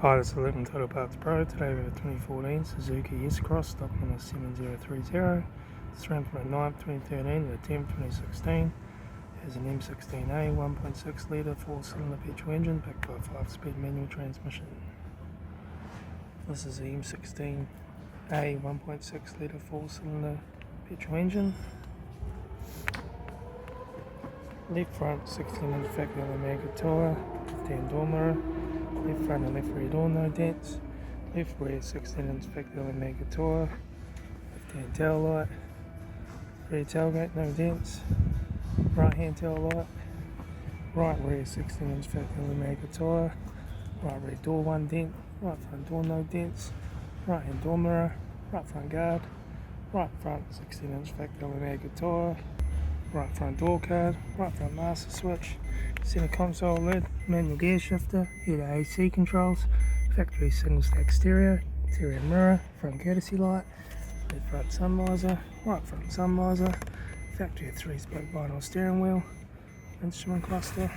Hi, this is 11 Total Parts Pro. Today we have a 2014 Suzuki S-Cross, stock number 7030. It's ran from the 9th 2013 to the 10th 2016. It has an M16A 1.6 litre 4-cylinder petrol engine backed by a 5-speed manual transmission. This is the M16A 1.6 litre 4-cylinder petrol engine. Left front 16-inch factory Omega tyre, 15 door mirror. Left front and left rear door no dents. Left rear 16-inch factory Omega tyre, 15 tail light. Rear tailgate no dents. Right hand tail light. Right rear 16-inch factory Omega tyre. Right rear door 1 dent. Right front door no dents. Right hand door mirror. Right front guard. Right front 16-inch factory Omega tyre. Right front door card, right front master switch, center console lid, manual gear shifter, heater AC controls, factory single stack stereo, interior mirror, front courtesy light, left front sun visor, right front sun visor, factory 3-spoke vinyl steering wheel, instrument cluster.